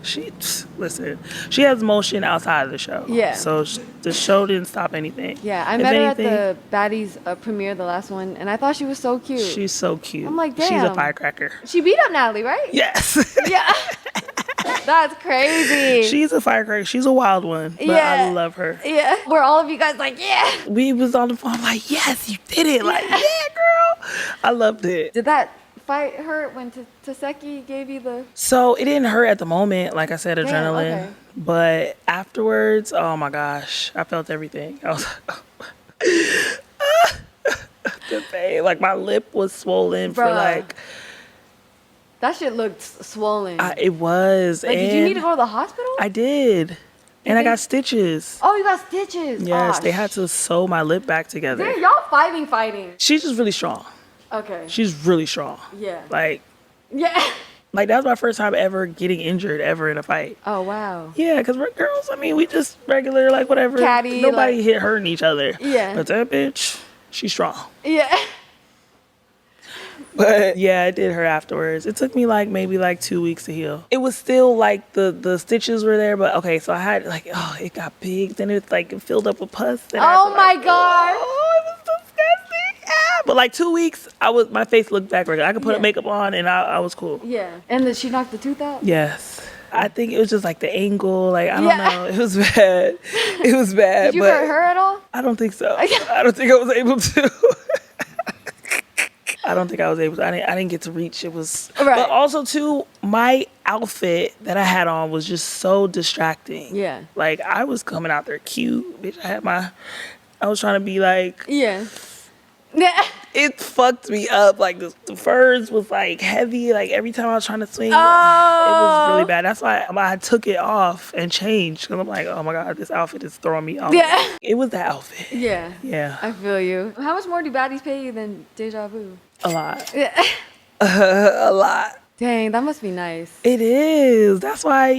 Listen, she has motion outside of the show. Yeah. So the show didn't stop anything. Yeah, I If met her anything, at the Baddies premiere, the last one, and I thought she was so cute. She's so cute. I'm like, She's a damn. firecracker. She beat up Natalie, right? Yes. Yeah. That's crazy. She's a firecracker. She's a wild one. But Yeah. I love her. Yeah. Were all of you guys like, yeah? We was on the phone like, yes, you did it. Like, yeah, girl. I loved it. Did that fight hurt when Tesehki gave you the... So it didn't hurt at the moment, like I said, adrenaline. okay. But afterwards, oh my gosh, I felt everything. I was the pain. Like my lip was swollen for Bruh. like That shit looked swollen. it was. Like, did you need to go to the hospital? I did. And I got stitches. Oh, you got stitches. Yes, Oh, they had to sew my lip back together. Damn, y'all fighting. She's just really strong. Okay. She's really strong. Yeah. Like Yeah. that was my first time ever getting injured ever in a fight. Oh, wow. Yeah, because we're girls. I mean, we just regular, like, whatever. Catty, Nobody like- hit hurting each other. Yeah. But that bitch, she's strong. Yeah. But yeah, it did hurt afterwards. It took me like maybe like 2 weeks to heal. It was still like the stitches were there, but okay, so I had like, oh, it got big. Then it like filled up with pus. Then I had Oh to, my like, God. Oh, it was disgusting. Ah. But like 2 weeks, my face looked back regular. I could put Yeah. makeup on and I was cool. Yeah. And then she knocked the tooth out? Yes. I think it was just like the angle. Like, I don't Yeah. know. It was bad. It was bad. Did you but hurt her at all? I don't think so. I don't think I was able to. I don't think I was able to. I didn't get to reach. It was. Right. But also, too, my outfit that I had on was just so distracting. Yeah. Like, I was coming out there cute. Bitch, I was trying to be like, Yeah. Yeah. it fucked me up. Like, the furs was like heavy. Like, every time I was trying to swing, it Oh. was really bad. That's why I took it off and changed. Because I'm like, oh my God, this outfit is throwing me off. Yeah. It was that outfit. Yeah. Yeah. I feel you. How much more do baddies pay you than Deja Vu? A lot. Yeah. A lot. Dang, that must be nice. It is. That's why,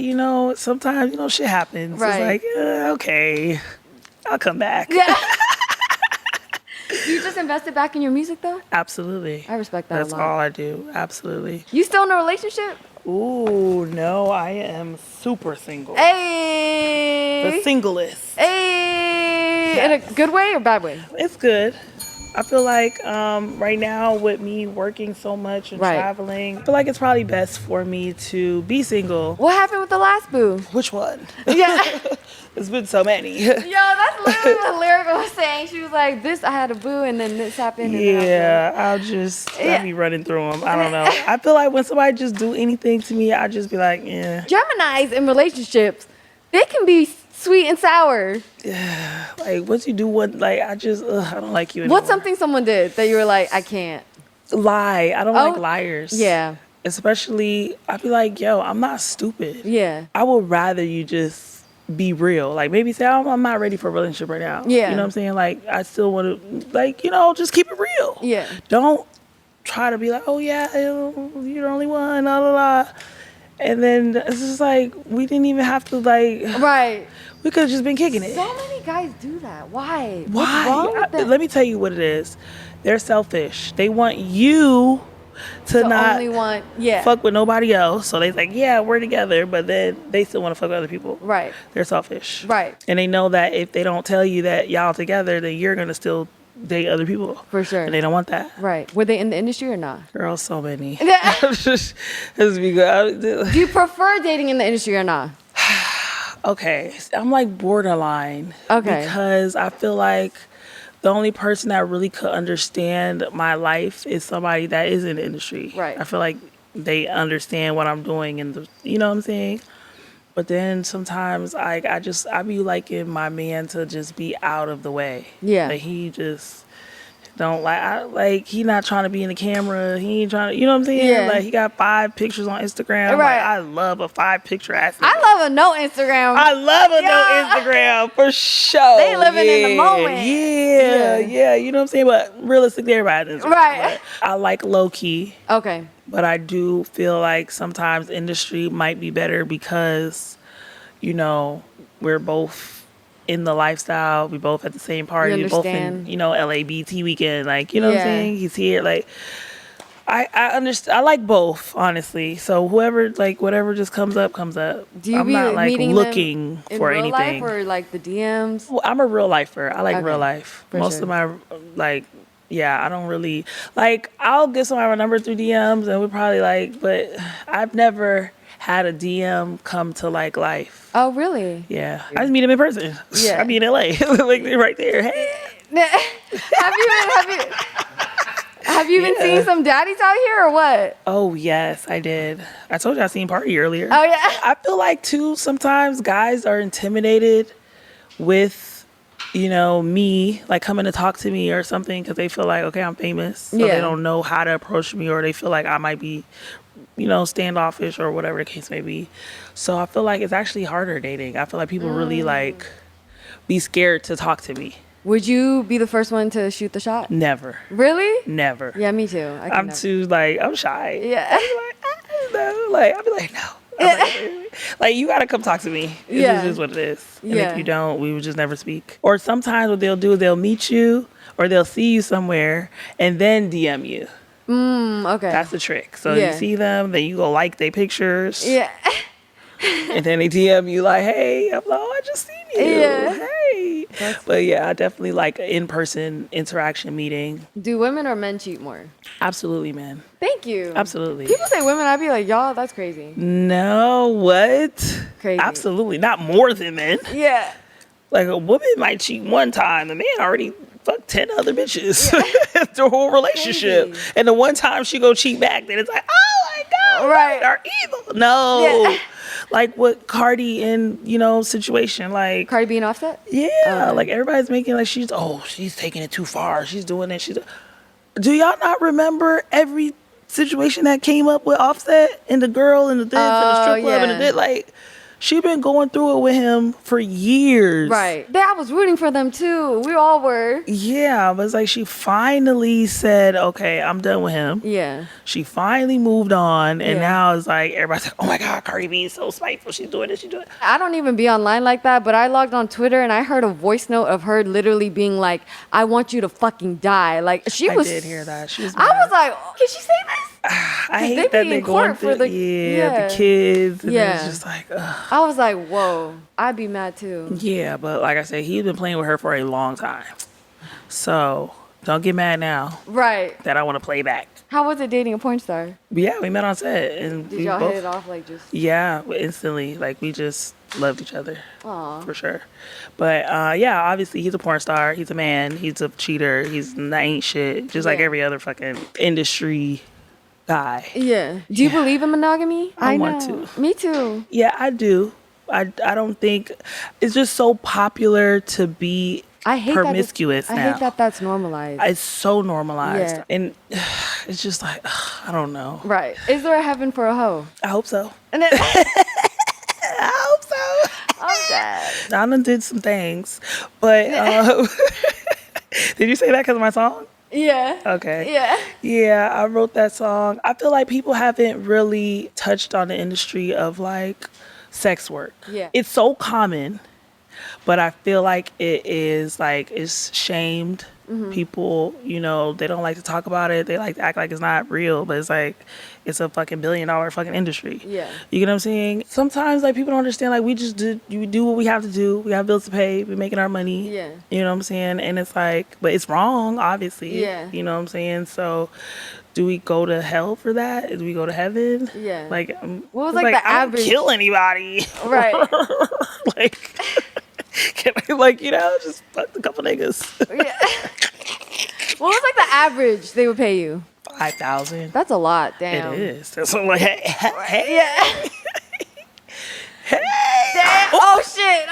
sometimes, shit happens. Right. It's like, okay, I'll come back. Yeah. You just invested back in your music though? Absolutely. I respect that That's a lot. all I do. Absolutely. You still in a relationship? Ooh, no, I am super single. Hey. The singlest. Hey. Yes. In a good way or bad way? It's good. I feel like right now with me working so much and Right. traveling, I feel like it's probably best for me to be single. What happened with the last boo? Which one? Yeah. There's been so many. Yo, that's literally what Lyrica was saying. She was like, I had a boo and then this happened. And Yeah, I'll be running through them. I don't know. I feel like when somebody just do anything to me, I just be like, yeah. Geminis in relationships, they can be sweet and sour. Like once you do one, like I don't like you anymore. What's something someone did that you were like, I can't? Lie. I don't Oh, like liars. Yeah. Especially, I'd be like, yo, I'm not stupid. Yeah. I would rather you just be real. Like maybe say, I'm not ready for a relationship right now. Yeah. You know what I'm saying? Like I still want to, like, just keep it real. Yeah. Don't try to be like, oh yeah, you're the only one, la la la. And then it's just like, we didn't even have to like, Right. we could have just been kicking it. So many guys do that. Why? Why? What's wrong with them? Let me tell you what it is. They're selfish. They want you to not only want, yeah. fuck with nobody else. So they like, yeah, we're together, but then they still want to fuck with other people. Right. They're selfish. Right. And they know that if they don't tell you that y'all together, then you're gonna still date other people. For sure. And they don't want that. Right. Were they in the industry or not? Girl, so many. Yeah. This be good. Do you prefer dating in the industry or not? Okay, I'm like borderline. Okay. Because I feel like the only person that really could understand my life is somebody that is in the industry. Right. I feel like they understand what I'm doing and you know what I'm saying? But then sometimes I be liking my man to just be out of the way. Yeah. Like he just don't he not trying to be in the camera. He ain't trying to, you know what I'm saying? Yeah. Like he got 5 pictures on Instagram. Right. Like, I love a 5-picture ass nigga. I love a no Instagram. I love a Yeah. no Instagram for sure. They living in the moment. Yeah. You know what I'm saying? But realistically, everybody has Instagram. Right. But I like low key, Okay. but I do feel like sometimes industry might be better because, we're both in the lifestyle. We both at the same party. We both in, you know, LABT weekend. Like, you know what I'm saying? He's here. Like, I understand. I like both, honestly. So whoever, like, whatever just comes up, comes up. Do you I'm be not like meeting looking them for in real anything. life or like the DMs? Well, I'm a real lifer. I like real life. Most sure. of my like, yeah, I don't really like. I'll give somebody my number through DMs, and we probably like, but I've never had a DM come to like life. Oh, really? Yeah, I just meet him in person. Yeah, I be in LA, like right there. Hey, have you been seeing some daddies out here or what? Oh yes, I did. I told you I seen Party earlier. Oh yeah. I feel like too sometimes guys are intimidated with, you know, me like coming to talk to me or something because they feel like, okay, I'm famous, so they don't know how to approach me, or they feel like I might be, you know, standoffish or whatever the case may be. So I feel like it's actually harder dating. I feel like people really like be scared to talk to me. Would you be the first one to shoot the shot? Never. Really? Never. Yeah, me too. I'm too like, I'm shy. Yeah. I'm like, I don't know. Like, I'll be like, no. Like, you gotta come talk to me. This is what it is. And if you don't, we would just never speak. Or sometimes what they'll do is they'll meet you or they'll see you somewhere and then DM you. Okay. That's the trick. So you see them, then you go like their pictures. Yeah. And then they DM you like, hey. I'm like, oh, I just seen you. Yeah. Hey. But yeah, I definitely like an in-person interaction meeting. Do women or men cheat more? Absolutely, man. Thank you. Absolutely. People say women, I'd be like, y'all, that's crazy. No, what? Crazy. Absolutely. Not more than men. Yeah. Like a woman might cheat one time. The man already fucked 10 other bitches. The whole relationship. Crazy. And the one time she go cheat back, then it's like, oh my God. Right. Are evil. No. Yeah. Like what Cardi in, you know, situation. Like Cardi being Offset? Yeah. Like everybody's making like she's taking it too far. She's doing it. Do y'all not remember every situation that came up with Offset and the girl and the this and the strip club and the this? Like, she been going through it with him for years. Right. I was rooting for them too. We all were. Yeah, but it's like she finally said, okay, I'm done with him. Yeah. She finally moved on, and now it's like everybody's like, oh my God, Cardi B is so spiteful. She's doing this, she's doing it. I don't even be online like that, but I logged on Twitter and I heard a voice note of her literally being like, I want you to fucking die. Like, I did hear that. She was I was like, oh, can she say this? I hate that they're going through the kids. And it's just like, ugh. I was like, whoa, I'd be mad too. Yeah, but like I said, he's been playing with her for a long time. So don't get mad now. Right. That I want to play back. How was it dating a porn star? Yeah, we met on set. And did y'all hit it off like just? Yeah, instantly. Like we just loved each other. Aww. For sure. But yeah, obviously he's a porn star. He's a man. He's a cheater. He's ain't shit. Just like every other fucking industry guy. Yeah. Do you believe in monogamy? I want to. Me too. Yeah, I do. I don't think it's just so popular to be promiscuous now. I hate that that's normalized. It's so normalized. Yeah. And it's just like, I don't know. Right. Is there a heaven for a hoe? I hope so. I hope so. I'm dead. I done did some things. But did you say that because of my song? Yeah. Okay. Yeah. Yeah, I wrote that song. I feel like people haven't really touched on the industry of like sex work. Yeah. It's so common, but I feel like it is like it's shamed. People, you know, they don't like to talk about it. They like to act like it's not real, but it's like it's a fucking $1 billion fucking industry. Yeah. You get what I'm saying? Sometimes like people don't understand, like we do what we have to do. We have bills to pay. We're making our money. Yeah. You know what I'm saying? And it's like, but it's wrong, obviously. Yeah. You know what I'm saying? So do we go to hell for that? Do we go to heaven? Yeah. Like, what was like the average? I don't kill anybody. Right. Like, can I, like, you know, just fuck a couple niggas? Yeah. What was like the average they would pay you? $5,000. That's a lot. Damn. It is. That's what I'm like, hey. Yeah. Hey. Damn. Oh shit.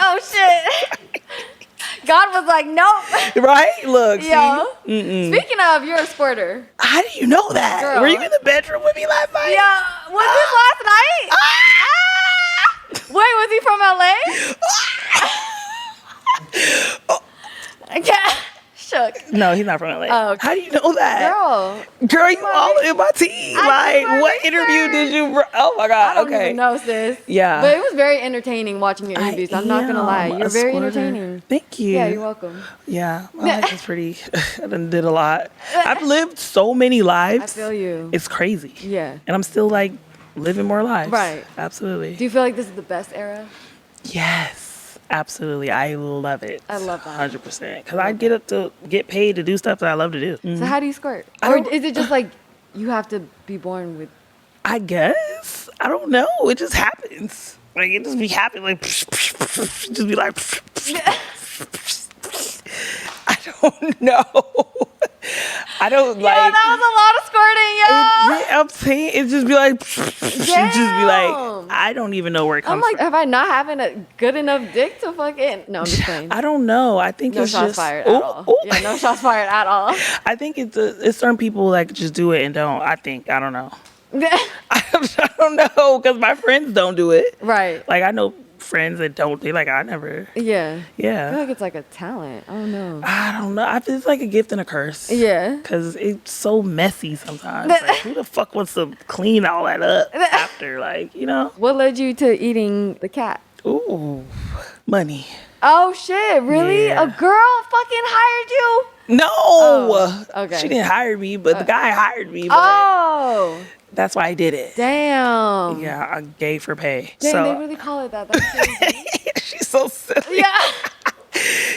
God was like, nope. Right? Look. Yo. See? Speaking of, you're a squirter. How do you know that? Girl. Were you in the bedroom with me last night? Yeah. Was this last night? Wait, was he from LA? Yeah. Shook. No, he's not from LA. Oh, okay. How do you know that? Girl, you all in my team. Like, what interview did you... Oh, my God. I don't okay. even know, sis. Yeah. But it was very entertaining watching your interviews. I'm not going to lie. You're very entertaining. Thank you. Yeah, you're welcome. Yeah. My life is pretty... I done did a lot. I've lived so many lives. I feel you. It's crazy. Yeah. And I'm still, like, living more lives. Right. Absolutely. Do you feel like this is the best era? Yes. Absolutely. I love it. I love that. 100%. Because I get paid to do stuff that I love to do. Mm-hmm. So how do you squirt? Or is it just like you have to be born with... I guess. I don't know. It just happens. Like, it just be happening. Like, just be like... I don't know. I don't like... Yeah, that was a lot of squirting, yo! I'm saying, it just be like... Just be like... I don't even know where it comes I'm like, from. have I not having a good enough dick to fucking... No, I'm just playing. I don't know. I think No it's shots just... fired at all. Yeah, no shots fired at all. I think it's certain people like just do it and don't. I don't know. I don't know because my friends don't do it. Right. Like I know friends that don't. They like I never. Yeah. Yeah. I feel like it's like a talent. I don't know. I don't know. It's like a gift and a curse. Yeah. Because it's so messy sometimes. Like, who the fuck wants to clean all that up after? Like, you know? What led you to eating the cat? Ooh, money. Oh, shit. Really? Yeah. A girl fucking hired you? No. Oh, okay. She didn't hire me, but the guy hired me. But Oh. that's why I did it. Damn. Yeah, I gave for pay. Dang, so they really call it that. That's crazy. she's so silly. Yeah.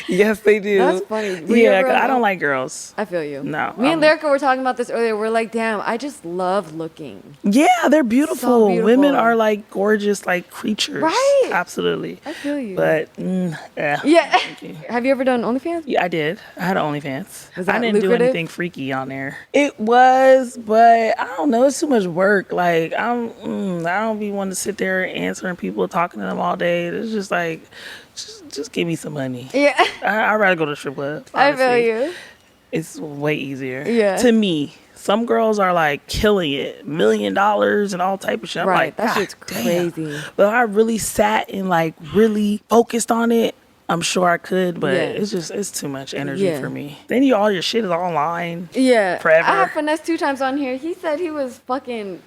Yes, they do. That's funny. Were you Yeah, ever 'cause I alone? don't like girls. I feel you. No, Me and Lyrica were talking about this earlier. We're like, damn, I just love looking. Yeah, they're beautiful. So beautiful. Women are like gorgeous, like creatures. Right. Absolutely. I feel you. But yeah. Yeah. Have you ever done OnlyFans? Yeah, I did. I had an OnlyFans. Was that I didn't do lucrative? anything freaky on there. It was, but I don't know. It's too much work. Like I don't be wanting to sit there answering people, talking to them all day. It's just like, just give me some money. Yeah. I'd rather go to the strip club. I feel honestly. you. It's way easier. Yeah. To me. Some girls are like killing it, $1 million and all type of shit. I'm Right. like, That God shit's damn. crazy. But I really sat and like really focused on it. I'm sure I could, but Yeah. it's too much energy Yeah. for me. Then all your shit is online. Yeah. Forever. I have Finesse 2 times on here. He said he was fucking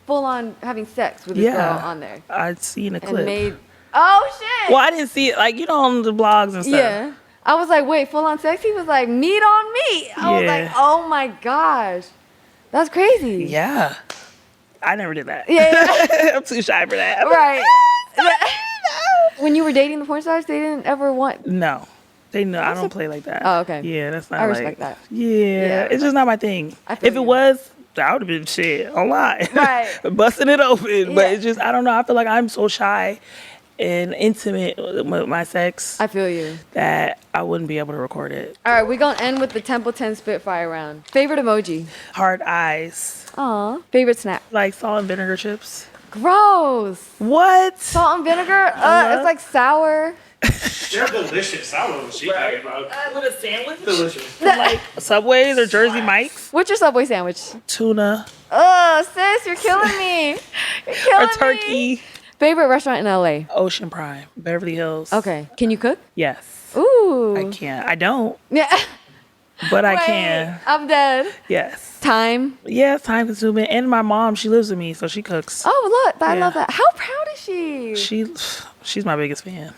full on having sex with this girl on there. I'd seen a And clip. made... Oh, shit. Well, I didn't see it, like, you know, on the blogs and stuff. Yeah. I was like, wait, full on sex? He was like, meat on meat. I was like, Yeah. oh my gosh. That's crazy. Yeah. I never did that. Yeah. I'm too shy for that. Right. When you were dating the porn stars, they didn't ever want... No. They know I don't play like that. Oh, okay. Yeah, that's not I like... respect that. Yeah, it's just not my thing. I feel If it you. was, that would have been shit online. Right. Busting it open. But Yeah. it's just, I don't know. I feel like I'm so shy and intimate with my sex I feel you. that I wouldn't be able to record it. All right, we're going to end with the Templeton Spitfire round. Favorite emoji? Hard eyes. Aw. Favorite snack? Like salt and vinegar chips. Gross. What? Salt and vinegar? It's like sour. They're delicious. I don't know what she's talking about. With a sandwich? Delicious. Like Subways or Jersey Mike's. What's your Subway sandwich? Tuna Sis, you're killing me. You're killing or me. turkey. Favorite restaurant in LA? Ocean Prime. Beverly Hills. Okay. Can you cook? Yes. Ooh. I can. I don't, Yeah. but I Wait, can. I'm dead. Yes. Time. Yeah, it's time consuming. And my mom, she lives with me, so she cooks. Oh, look. I Yeah. love that. How proud is she? She's my biggest fan.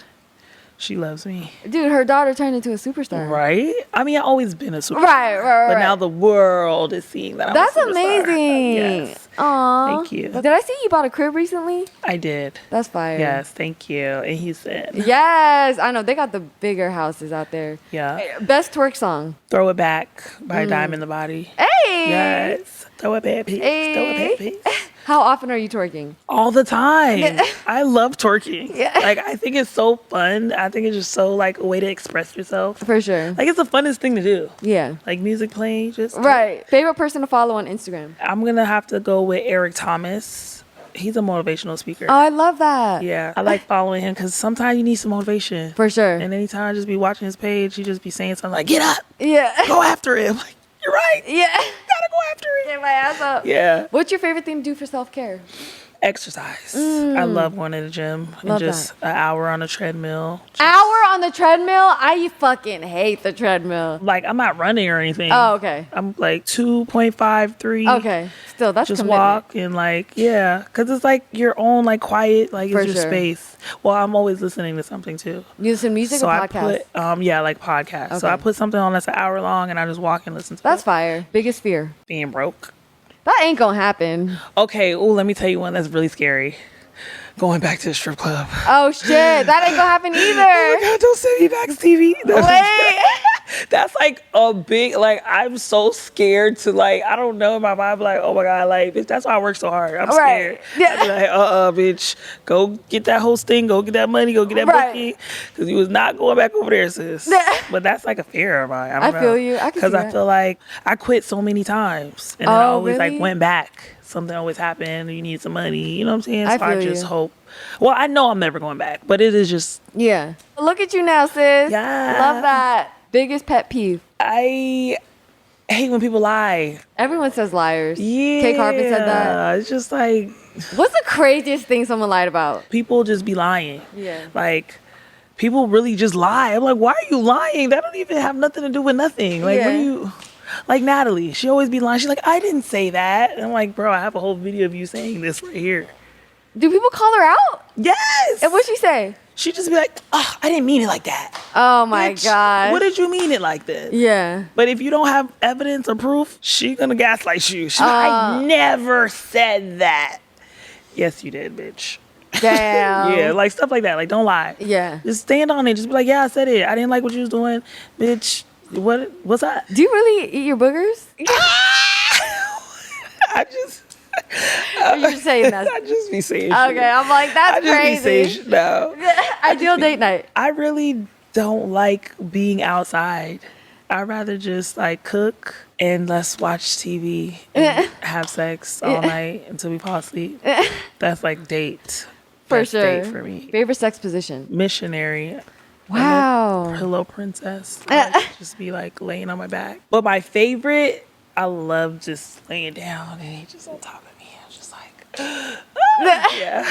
She loves me. Dude, her daughter turned into a superstar. Right? I mean, I've always been a superstar. Right. But now the world is seeing that That's I'm a superstar. amazing. Yes. Aw. Thank you. Did I see you bought a crib recently? I did. That's fire. Yes, thank you. And he said, Yes. I know. They got the bigger houses out there. yeah. Best twerk song. Throw it back by Dime in the Body. Hey. Yes. Throw it back, peace. Hey. Throw it back, peace. How often are you twerking? All the time. I love twerking. Yeah. Like, I think it's so fun. I think it's just so, like, a way to express yourself. For sure. Like, it's the funnest thing to do. Yeah. Like, music playing, just. Right. Favorite person to follow on Instagram? I'm going to have to go with Eric Thomas. He's a motivational speaker. Oh, I love that. Yeah. I like following him because sometimes you need some motivation. For sure. And anytime I just be watching his page, he just be saying something like, get up, Yeah. go after him. Like, you're right. Yeah. Gotta go after it. Get my ass up. Yeah. What's your favorite thing to do for self-care? Exercise. I love going to the gym and just an hour on a treadmill. Hour on the treadmill? I fucking hate the treadmill. Like, I'm not running or anything. Oh, okay. I'm like 2.5, 3. Okay. Still, that's just commitment. walk and like, yeah. Because it's like your own, like, quiet, like, For it's your sure. space. Well, I'm always listening to something too. You listen to music or I podcast? put, yeah, like podcasts. So Okay. I put something on that's an hour long and I just walk and listen to That's it. fire. Biggest fear. Being broke. That ain't gonna happen. Okay, let me tell you one that's really scary. Going back to the strip club. Oh shit, that ain't gonna happen either. Oh my God, don't send me back, Stevie. Wait. That's like a big, like, I'm so scared to, like, I don't know, my mind be like, oh my God, like, bitch, that's why I work so hard. I'm scared. Yeah. I be like, bitch, go get that hosting, go get that money, go get that booking. Because you was not going back over there, sis. But that's like a fear of mine. I don't know. feel you. I can see Because I that. feel like I quit so many times. And then I always, really? like, went back. Something always happened. You need some money. You know what I'm saying? I So I feel just you. hope. Well, I know I'm never going back. But it is just, Yeah. Look at you now, sis. Yeah. Love that. Biggest pet peeve. I hate when people lie. Everyone says liars. Yeah. Kay Carpet said that. It's just like What's the craziest thing someone lied about? people just be lying. Yeah. Like people really just lie. I'm like, why are you lying? That don't even have nothing to do with nothing. Like, what Yeah. do you like Natalie? She always be lying. She's like, I didn't say that. And I'm like, bro, I have a whole video of you saying this right here. Do people call her out? Yes. And what'd she say? She just be like, oh, I didn't mean it like that. Oh my Bitch, god. What did you mean it like this? Yeah. But if you don't have evidence or proof, she gonna gaslight you. She like, I never said that. Yes, you did, bitch. Damn. Yeah, like stuff like that. Like, don't lie. Yeah. Just stand on it. Just be like, yeah, I said it. I didn't like what you was doing, bitch. What's that? Do you really eat your boogers? I just, Or you just saying that? I just be saying. Okay, shit. I'm like, that's I just crazy. be saying shit now. Ideal date night. I really don't like being outside. I'd rather just like cook and let's watch TV and have sex all night until we fall asleep. That's like date. For That's sure. date for me. Favorite sex position? Missionary. Wow. Pillow princess. Like, just be like laying on my back. But my favorite, I love just laying down and he just on top of me. I'm just like, yeah.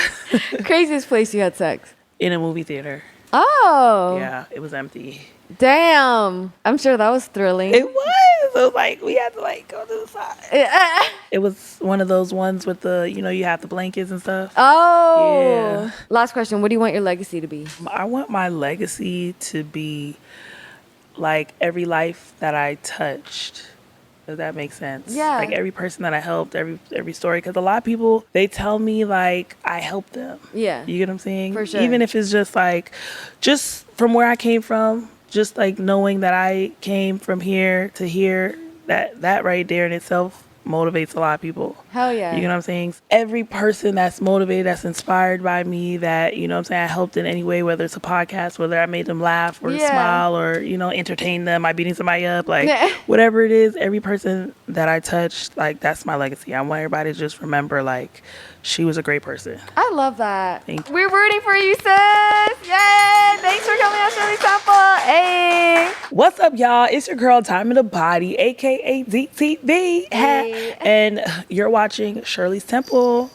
Craziest place you had sex? In a movie theater. Oh. Yeah, it was empty. Damn. I'm sure that was thrilling. It was. It was like we had to like go to the side. It was one of those ones with the, you have the blankets and stuff. Oh. Yeah. Last question. What do you want your legacy to be? I want my legacy to be like every life that I touched. Does that make sense? Yeah. Like every person that I helped, every story. Because a lot of people, they tell me like I helped them. Yeah. You get what I'm saying? For sure. Even if it's just like, just from where I came from, just like knowing that I came from here to here, that right there in itself motivates a lot of people. Hell yeah. You know what I'm saying? Every person that's motivated, that's inspired by me, that, you know what I'm saying, I helped in any way, whether it's a podcast, whether I made them laugh or smile or, entertain them, I beating somebody up, like whatever it is, every person that I touched, like that's my legacy. I want everybody to just remember like she was a great person. I love that. Thank you. We're rooting for you, sis. Yay. Thanks for coming on Shirley Temple. Hey. What's up, y'all? It's your girl, Time in the Body, aka DTV. Hey. And you're watching Shirley's Temple.